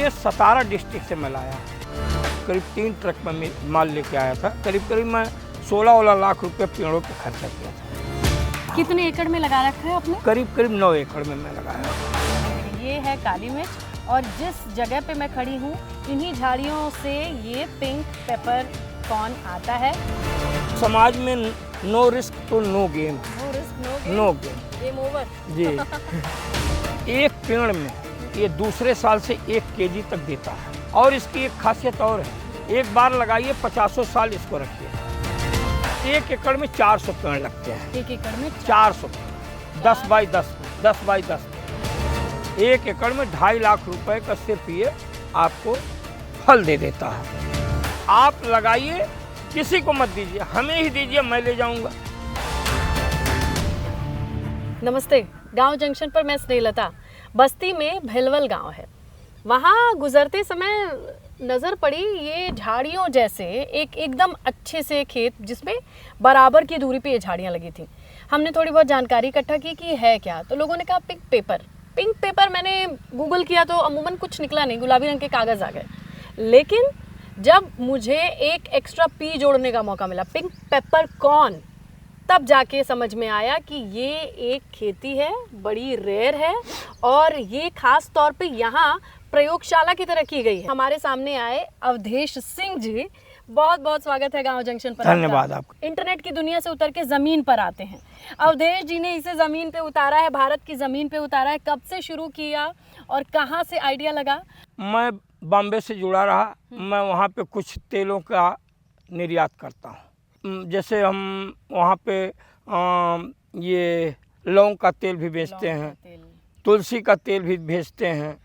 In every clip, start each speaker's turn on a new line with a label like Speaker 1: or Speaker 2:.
Speaker 1: ये सतारा डिस्ट्रिक्ट से मैं लाया, करीब 3 ट्रक में माल लेके आया था। करीब करीब मैं 16 लाख रुपए पेड़ों पे खर्चा किया था।
Speaker 2: कितने एकड़ में लगा रखा है आपने?
Speaker 1: करीब करीब 9 एकड़ में मैं लगाया।
Speaker 2: ये है काली मिर्च और जिस जगह पे मैं खड़ी हूँ इन्हीं झाड़ियों से ये पिंक पेपर कॉर्न आता है।
Speaker 1: समाज में नो रिस्क तो no game, no
Speaker 2: game over
Speaker 1: जी। एक पेड़ में ये दूसरे साल से 1 केजी तक देता है और इसकी एक खासियत और है, एक बार लगाइए 50 साल इसको रखिए। 1 एकड़ में 400 पेड़ लगते हैं।
Speaker 2: 1 एकड़ में
Speaker 1: 400 10 बाई 10 10 बाई 10 1 एकड़ में 2.5 लाख रुपए का सिर्फ ये आपको फल दे देता है। आप लगाइए, किसी को मत दीजिए, हमें ही दीजिए, मैं ले जाऊंगा।
Speaker 2: नमस्ते, गांव जंक्शन पर मैं स्नेहलता। बस्ती में भेलवल गांव है। वहाँ गुजरते समय नज़र पड़ी ये झाड़ियों जैसे एकदम अच्छे से खेत जिसमें बराबर की दूरी पे ये झाड़ियाँ लगी थी। हमने थोड़ी बहुत जानकारी इकट्ठा की कि है क्या, तो लोगों ने कहा पिंक पेपर। मैंने गूगल किया तो अमूमन कुछ निकला नहीं, गुलाबी रंग के कागज़ आ गए। लेकिन जब मुझे एक एक्स्ट्रा पी जोड़ने का मौका मिला, पिंक पेपर कॉर्न, तब जाके समझ में आया कि ये एक खेती है, बड़ी रेयर है और ये खास तौर पे यहाँ प्रयोगशाला की तरह की गई है। हमारे सामने आए अवधेश सिंह जी, बहुत बहुत स्वागत है गांव जंक्शन पर।
Speaker 1: धन्यवाद आपका।
Speaker 2: इंटरनेट की दुनिया से उतर के ज़मीन पर आते हैं। अवधेश जी ने इसे ज़मीन पे उतारा है, भारत की ज़मीन पे उतारा है। कब से शुरू किया और कहाँ से आइडिया लगा?
Speaker 1: मैं बॉम्बे से जुड़ा रहा, मैं वहाँ पे कुछ तेलों का निर्यात करता हूँ। जैसे हम वहाँ पे ये लौंग का तेल भी बेचते हैं, तुलसी का तेल भी बेचते हैं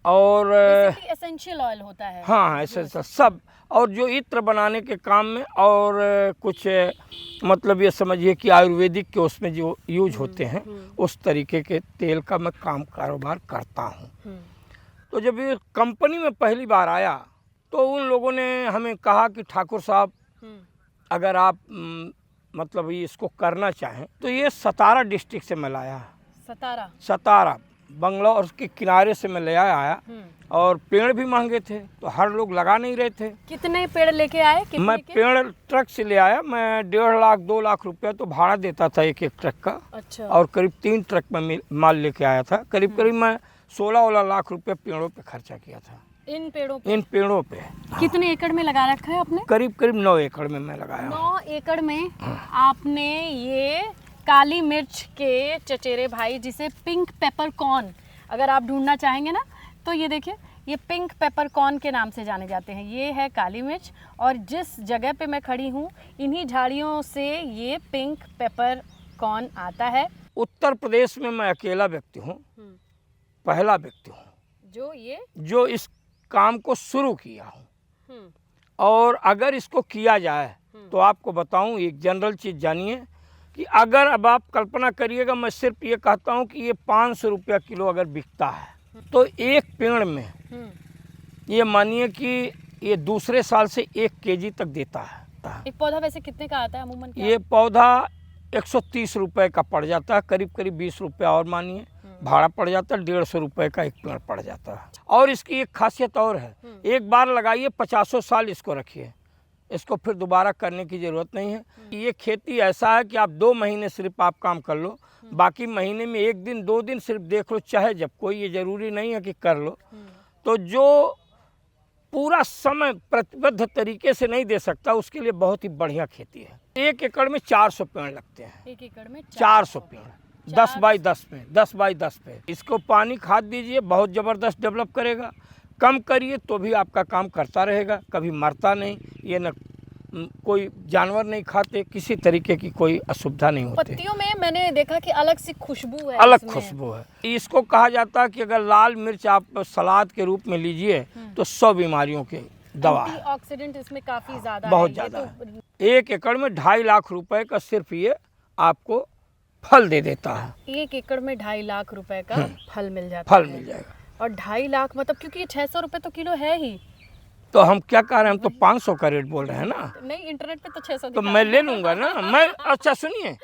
Speaker 1: और
Speaker 2: एसेंशियल ऑयल होता है।
Speaker 1: हाँ, ऐसे सब, और जो इत्र बनाने के काम में और कुछ मतलब ये समझिए कि आयुर्वेदिक के उसमें जो यूज होते हैं उस तरीके के तेल का मैं कारोबार करता हूँ। तो जब ये कंपनी में पहली बार आया तो उन लोगों ने हमें कहा कि ठाकुर साहब, अगर आप मतलब ये इसको करना चाहें तो ये सतारा डिस्ट्रिक्ट से मैं लाया। सतारा बंगलौर के किनारे से मैं ले आया और पेड़ भी महंगे थे तो हर लोग लगा नहीं रहे थे।
Speaker 2: कितने पेड़ लेके आए?
Speaker 1: मैं पेड़ ट्रक से ले आया। मैं 1.5 लाख 2 लाख रुपया तो भाड़ा देता था एक ट्रक का।
Speaker 2: अच्छा।
Speaker 1: और करीब 3 ट्रक में माल लेके आया था। करीब करीब मैं 16 लाख रुपए पेड़ों पे खर्चा किया था।
Speaker 2: इन पेड़ों पे कितने एकड़ में लगा रखा है आपने? करीब
Speaker 1: करीब 9 एकड़ में मैं लगाया।
Speaker 2: 9 एकड़ में आपने ये काली मिर्च के चचेरे भाई, जिसे पिंक पेपर कॉर्न अगर आप ढूंढना चाहेंगे ना तो ये देखिए, ये पिंक पेपर कॉर्न के नाम से जाने जाते हैं। ये है काली मिर्च और जिस जगह पे मैं खड़ी हूँ इन्हीं झाड़ियों से ये पिंक पेपर कॉर्न आता है।
Speaker 1: उत्तर प्रदेश में मैं अकेला व्यक्ति हूँ, पहला व्यक्ति हूँ जो इस काम को शुरू किया हूँ। और अगर इसको किया जाए तो आपको बताऊँ एक जनरल चीज़ जानिए कि अगर अब आप कल्पना करिएगा, मैं सिर्फ ये कहता हूँ कि ये 500 रुपया किलो अगर बिकता है तो एक पेड़ में ये मानिए कि ये दूसरे साल से 1 केजी तक देता है।
Speaker 2: एक पौधा वैसे कितने का आता है अमूमन?
Speaker 1: ये पौधा 130 रुपये का पड़ जाता है, करीब करीब 20 रुपया और मानिए भाड़ा पड़ जाता है। 150 रुपये का एक पेड़ पड़ जाता है। और इसकी एक खासियत और है, एक बार लगाइए 50 साल इसको रखिए, इसको फिर दोबारा करने की ज़रूरत नहीं है। ये खेती ऐसा है कि आप 2 महीने सिर्फ आप काम कर लो, बाकी महीने में 1 दिन 2 दिन सिर्फ देख लो, चाहे जब, कोई ये ज़रूरी नहीं है कि कर लो। तो जो पूरा समय प्रतिबद्ध तरीके से नहीं दे सकता उसके लिए बहुत ही बढ़िया खेती है। 1 एकड़ में 400 पेड़ लगते हैं।
Speaker 2: 1 एकड़ में
Speaker 1: 400 पेड़ 10 बाई 10 पे 10 बाई 10 पे। इसको पानी खाद दीजिए, बहुत ज़बरदस्त डेवलप करेगा। कम करिए तो भी आपका काम करता रहेगा, कभी मरता नहीं। ये न कोई जानवर नहीं खाते, किसी तरीके की कोई असुविधा नहीं होती।
Speaker 2: पत्तियों में मैंने देखा कि अलग सी खुशबू है।
Speaker 1: अलग खुशबू है। इसको कहा जाता है कि अगर लाल मिर्च आप सलाद के रूप में लीजिए तो 100 बीमारियों की दवा है।
Speaker 2: एंटीऑक्सीडेंट इसमें काफी ज्यादा है।
Speaker 1: बहुत ज़्यादा है। 1 एकड़ में 2.5 लाख रुपए का सिर्फ ये आपको फल दे देता है।
Speaker 2: 1 एकड़ में 2.5 लाख रुपए का फल मिल जाता है।
Speaker 1: फल मिल जाएगा।
Speaker 2: और 2.5 लाख मतलब, क्योंकि ये 600 रुपये तो किलो है ही।
Speaker 1: तो हम क्या कह रहे हैं, हम तो 500 का रेट बोल रहे हैं ना।
Speaker 2: नहीं, इंटरनेट पे तो 600
Speaker 1: तो मैं ले लूँगा ना। मैं अच्छा सुनिए,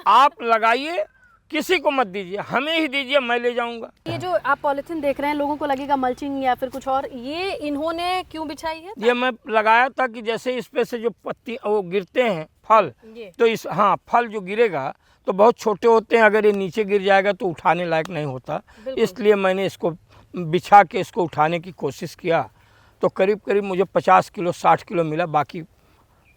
Speaker 1: आप लगाइए, किसी को मत दीजिए, हमें ही दीजिए, मैं ले जाऊंगा।
Speaker 2: ये जो आप पॉलिथीन देख रहे हैं, लोगों को लगेगा मल्चिंग या फिर कुछ और, ये इन्होंने क्यों बिछाई है?
Speaker 1: ये मैं लगाया था कि जैसे इस पे से जो पत्ती वो गिरते हैं फल,
Speaker 2: ये
Speaker 1: तो इस हाँ फल जो गिरेगा तो बहुत छोटे होते हैं, अगर ये नीचे गिर जाएगा तो उठाने लायक नहीं होता,
Speaker 2: बिल्कुल।
Speaker 1: इसलिए मैंने इसको बिछा के इसको उठाने की कोशिश किया। तो करीब करीब मुझे 50 किलो 60 किलो मिला, बाकी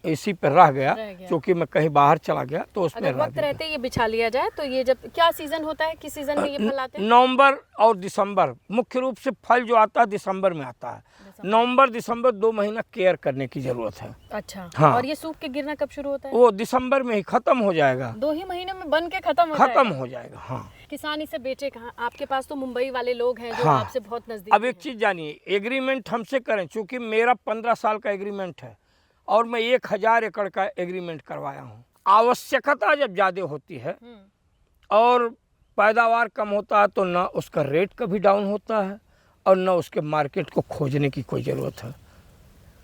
Speaker 1: इसी पर रह गया क्योंकि मैं कहीं बाहर चला गया तो उसमें
Speaker 2: अगर
Speaker 1: रह
Speaker 2: वक्त
Speaker 1: गया।
Speaker 2: रहते ये बिछा लिया जाए तो ये जब क्या सीजन होता है, किस सीजन में ये फल आते हैं?
Speaker 1: नवंबर और दिसंबर, मुख्य रूप से फल जो आता है दिसंबर में आता है। नवंबर दिसंबर 2 महीना केयर करने की जरूरत है।
Speaker 2: अच्छा।
Speaker 1: हाँ।
Speaker 2: और ये सूख के गिरना कब शुरू होता है?
Speaker 1: वो दिसंबर में ही खत्म हो जाएगा,
Speaker 2: 2 ही महीने में बन के खत्म हो जाएगा।
Speaker 1: खत्म हो जाएगा। हाँ।
Speaker 2: किसान इसे बेचे कहाँ? आपके पास तो मुंबई वाले लोग हैं जो
Speaker 1: हाँ।
Speaker 2: आपसे बहुत नजदीक
Speaker 1: अब एक चीज जानिए, एग्रीमेंट हमसे करें, चूंकि मेरा 15 साल का एग्रीमेंट है और मैं 1000 एकड़ का एग्रीमेंट करवाया हूँ। आवश्यकता जब ज़्यादा होती है और पैदावार कम होता है तो ना उसका रेट कभी डाउन होता है और ना उसके मार्केट को खोजने की कोई ज़रूरत है।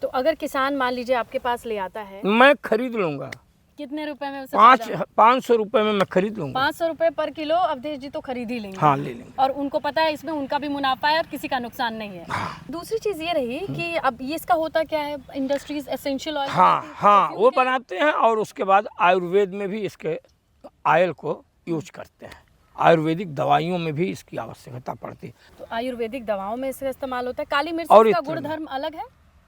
Speaker 2: तो अगर किसान मान लीजिए आपके पास ले आता है,
Speaker 1: मैं खरीद लूँगा।
Speaker 2: कितने रुपए में उसे?
Speaker 1: 500 रुपए में मैं खरीद लूँगा।
Speaker 2: 500 रुपए पर किलो अवधेश जी तो खरीद ही लेंगे।
Speaker 1: हाँ, ले लेंगे।
Speaker 2: और उनको पता है इसमें उनका भी मुनाफा है और किसी का नुकसान नहीं है। दूसरी चीज ये रही कि अब ये इसका होता क्या है, इंडस्ट्रीज एसेंशियल ऑयल
Speaker 1: हाँ, वो बनाते हैं और उसके बाद आयुर्वेद में भी इसके ऑयल को यूज करते हैं। आयुर्वेदिक दवाइयों में भी इसकी आवश्यकता पड़ती है।
Speaker 2: तो आयुर्वेदिक दवाओं में इसका इस्तेमाल होता है। काली मिर्च
Speaker 1: और
Speaker 2: का
Speaker 1: इतना
Speaker 2: गुणधर्म अलग है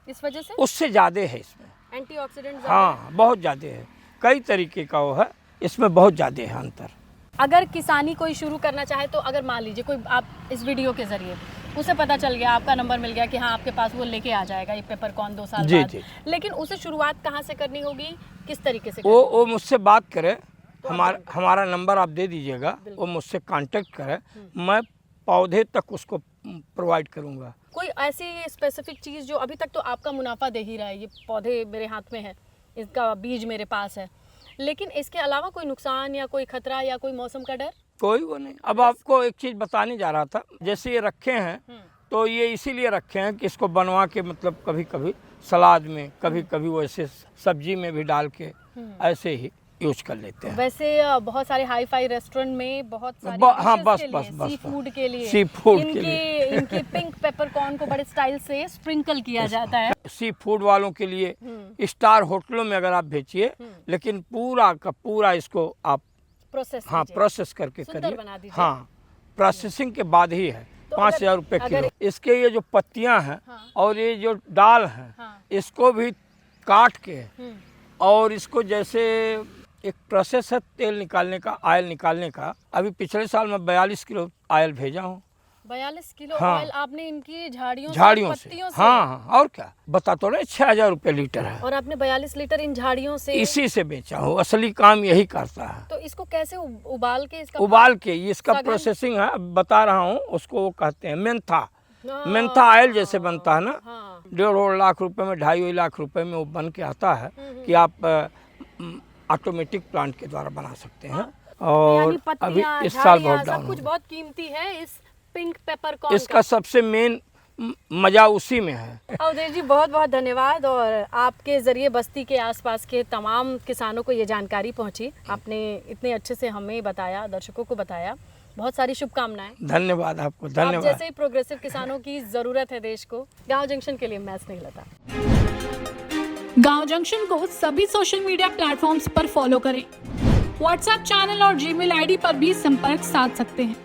Speaker 2: इस वजह से?
Speaker 1: उससे ज़्यादा है इसमें।
Speaker 2: एंटीऑक्सीडेंट?
Speaker 1: हाँ, बहुत ज़्यादा है, कई तरीके का वो है, इसमें बहुत ज़्यादा है अंतर।
Speaker 2: अगर किसानी कोई शुरू करना चाहे तो अगर मान लीजिए कोई आप इस वीडियो के जरिए उसे पता चल गया, आपका नंबर मिल गया कि हाँ आपके पास वो लेके आ जाएगा ये पेपरकॉर्न 2 साल बाद, लेकिन उसे शुरुआत कहाँ से करनी होगी, किस तरीके से?
Speaker 1: वो मुझसे बात करे, हमारा नंबर आप दे दीजिएगा, वो मुझसे कांटेक्ट करे, मैं पौधे तक उसको प्रोवाइड करूँगा।
Speaker 2: कोई ऐसी स्पेसिफिक चीज़ जो अभी तक तो आपका मुनाफा दे ही रहा है, ये पौधे मेरे हाथ में है, इसका बीज मेरे पास है, लेकिन इसके अलावा कोई नुकसान या कोई खतरा या कोई मौसम का डर?
Speaker 1: कोई वो नहीं। अब आपको एक चीज़ बताने जा रहा था, जैसे ये रखे हैं तो ये इसीलिए रखे हैं कि इसको बनवा के मतलब कभी कभी सलाद में, कभी कभी वैसे सब्जी में भी डाल के ऐसे ही यूज कर लेते हैं।
Speaker 2: वैसे बहुत सारे हाई फाई रेस्टोरेंट में बहुत सारे
Speaker 1: हाँ, बस
Speaker 2: सी फूड के लिए इनकी पिंक पेपरकॉर्न को बड़े स्टाइल से स्प्रिंकल किया जाता है।
Speaker 1: सी फूड वालों के लिए स्टार होटलों में अगर आप बेचिए, लेकिन पूरा का पूरा इसको आप प्रोसेस करके करिए। हाँ, प्रोसेसिंग के बाद ही है। तो 5000 रुपये किलो। इसके ये जो पत्तियां हैं और ये जो डाल हैं, इसको भी काट के और इसको जैसे एक प्रोसेस है तेल निकालने का, ऑयल निकालने का। अभी पिछले साल मैं 42 किलो ऑयल भेजा हूँ।
Speaker 2: 42 किलो
Speaker 1: हाँ।
Speaker 2: ऑयल आपने इनकी झाड़ियों से, पत्तियों से?
Speaker 1: हाँ, और क्या बता तो रहे, 6000 रुपये लीटर है।
Speaker 2: और आपने 42 लीटर इन झाड़ियों से? इसी
Speaker 1: से बेचा हूँ, असली काम यही करता है।
Speaker 2: तो इसको कैसे उबाल के
Speaker 1: इसका प्रोसेसिंग है, अब बता रहा हूँ। उसको वो कहते हैं मेंथा ऑयल जैसे बनता है ना। 1.5 लाख रुपए में, 2.5 लाख रुपए में वो बन के आता है कि आप ऑटोमेटिक प्लांट के द्वारा बना सकते हैं। और अभी इस साल बहुत डाउन,
Speaker 2: कुछ बहुत कीमती है इस पिंक पेपरकॉर्न।
Speaker 1: इसका सबसे मेन मजा उसी में है।
Speaker 2: अवधेश जी बहुत बहुत धन्यवाद। और आपके जरिए बस्ती के आसपास के तमाम किसानों को ये जानकारी पहुंची, आपने इतने अच्छे से हमें बताया, दर्शकों को बताया। बहुत सारी शुभकामनाएं।
Speaker 1: धन्यवाद आपको, धन्यवाद।
Speaker 2: आप जैसे ही प्रोग्रेसिव किसानों की जरूरत है देश को। गांव जंक्शन के लिए मैं स्नेहलता।
Speaker 3: गांव जंक्शन को सभी सोशल मीडिया प्लेटफॉर्म्स पर फॉलो करें। व्हाट्सएप चैनल और जीमेल आईडी पर भी संपर्क साध सकते हैं।